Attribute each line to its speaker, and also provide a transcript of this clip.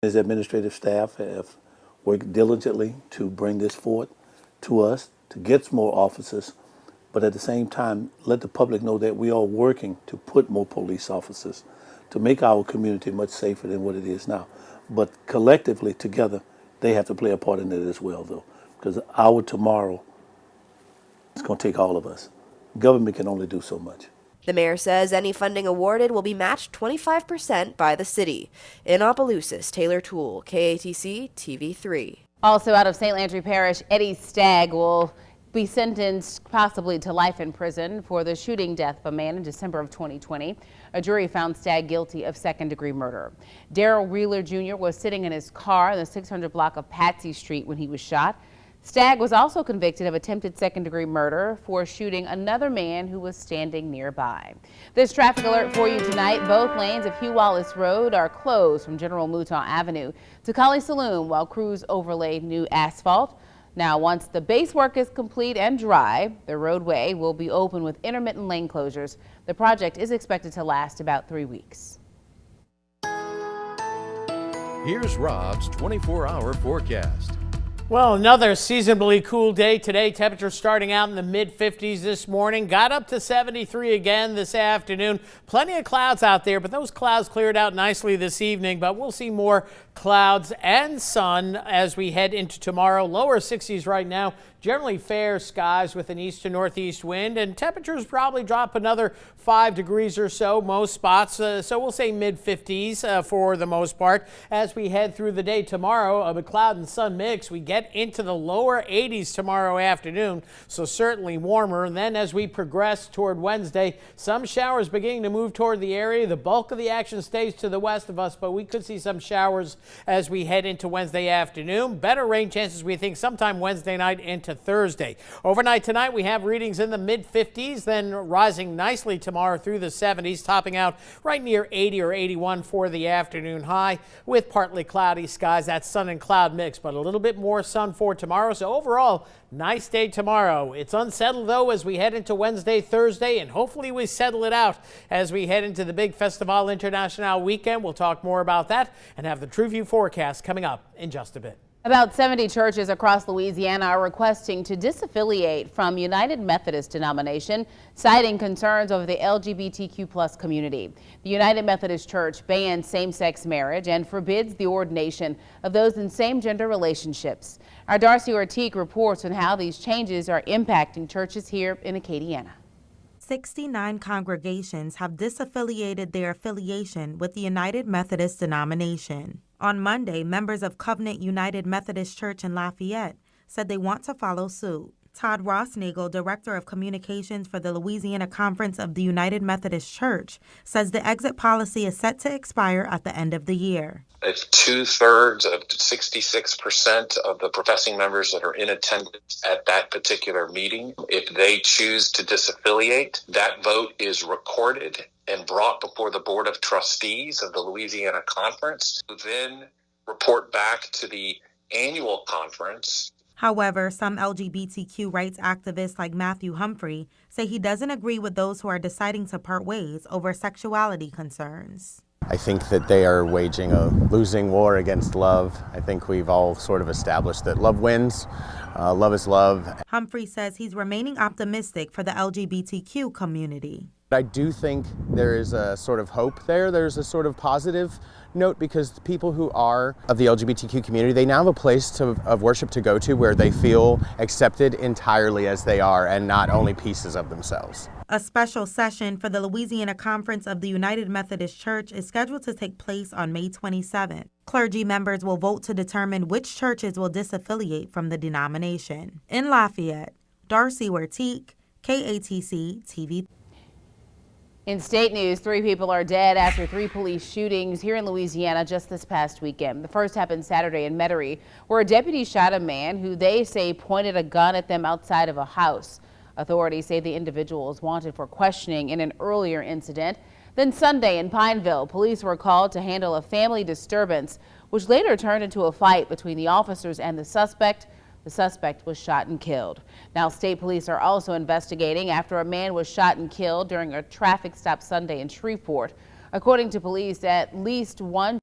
Speaker 1: His administrative staff have worked diligently to bring this forth to us, to get more officers, but at the same time, let the public know that we are working to put more police officers, to make our community much safer than what it is now. But collectively, together, they have to play a part in it as well, though, because our tomorrow is going to take all of us. Government can only do so much.
Speaker 2: The mayor says any funding awarded will be matched 25% by the city. In Opelousas, Taylor Toole, KATC TV3.
Speaker 3: Also out of St. Landry Parish, Eddie Stagg will be sentenced possibly to life in prison for the shooting death of a man in December of 2020. A jury found Stagg guilty of second-degree murder. Darrell Wheeler Jr. was sitting in his car in the 600 block of Patsy Street when he was shot. Stagg was also convicted of attempted second-degree murder for shooting another man who was standing nearby. This traffic alert for you tonight. Both lanes of Hugh Wallace Road are closed from General Mouton Avenue to Collie Saloon while crews overlay new asphalt. Now, once the base work is complete and dry, the roadway will be open with intermittent lane closures. The project is expected to last about 3 weeks.
Speaker 4: Here's Rob's 24-hour forecast.
Speaker 5: Well, another seasonably cool day today. Temperatures starting out in the mid-50s this morning. Got up to 73 again this afternoon. Plenty of clouds out there, but those clouds cleared out nicely this evening. But we'll see more clouds and sun as we head into tomorrow. Lower 60s right now. Generally fair skies with an east to northeast wind, and temperatures probably drop another 5 degrees or so most spots. So we'll say mid-50s for the most part. As we head through the day tomorrow, a cloud and sun mix, we get into the lower 80s tomorrow afternoon, so certainly warmer. And then as we progress toward Wednesday, some showers beginning to move toward the area. The bulk of the action stays to the west of us, but we could see some showers as we head into Wednesday afternoon. Better rain chances, we think, sometime Wednesday night into Thursday. Overnight tonight, we have readings in the mid-50s, then rising nicely tomorrow through the 70s, topping out right near 80 or 81 for the afternoon high with partly cloudy skies. That sun and cloud mix, but a little bit more sun for tomorrow. So overall, nice day tomorrow. It's unsettled, though, as we head into Wednesday, Thursday, and hopefully we settle it out as we head into the big Festival International weekend. We'll talk more about that and have the True View forecast coming up in just a bit.
Speaker 3: About 70 churches across Louisiana are requesting to disaffiliate from United Methodist denomination, citing concerns over the LGBTQ+ community. The United Methodist Church bans same-sex marriage and forbids the ordination of those in same-gender relationships. Our Darcy Ortiz reports on how these changes are impacting churches here in Acadiana.
Speaker 6: 69 congregations have disaffiliated their affiliation with the United Methodist denomination. On Monday, members of Covenant United Methodist Church in Lafayette said they want to follow suit. Todd Rossnagel, Director of Communications for the Louisiana Conference of the United Methodist Church, says the exit policy is set to expire at the end of the year.
Speaker 7: If 2/3 of 66% of the professing members that are in attendance at that particular meeting, if they choose to disaffiliate, that vote is recorded and brought before the Board of Trustees of the Louisiana Conference, who then report back to the annual conference.
Speaker 6: However, some LGBTQ rights activists like Matthew Humphrey say he doesn't agree with those who are deciding to part ways over sexuality concerns.
Speaker 8: I think that they are waging a losing war against love. I think we've all sort of established that love wins. Love is love.
Speaker 6: Humphrey says he's remaining optimistic for the LGBTQ community.
Speaker 8: I do think there is a sort of hope there. There's a sort of positive note because the people who are of the LGBTQ community, they now have a place of worship to go to where they feel accepted entirely as they are and not only pieces of themselves.
Speaker 6: A special session for the Louisiana Conference of the United Methodist Church is scheduled to take place on May 27th. Clergy members will vote to determine which churches will disaffiliate from the denomination. In Lafayette, Darcy Ortiz, KATC TV.
Speaker 3: In state news, 3 people are dead after 3 police shootings here in Louisiana just this past weekend. The first happened Saturday in Metairie, where a deputy shot a man who they say pointed a gun at them outside of a house. Authorities say the individual was wanted for questioning in an earlier incident. Then Sunday in Pineville, police were called to handle a family disturbance, which later turned into a fight between the officers and the suspect. The suspect was shot and killed. Now, state police are also investigating after a man was shot and killed during a traffic stop Sunday in Shreveport. According to police, at least one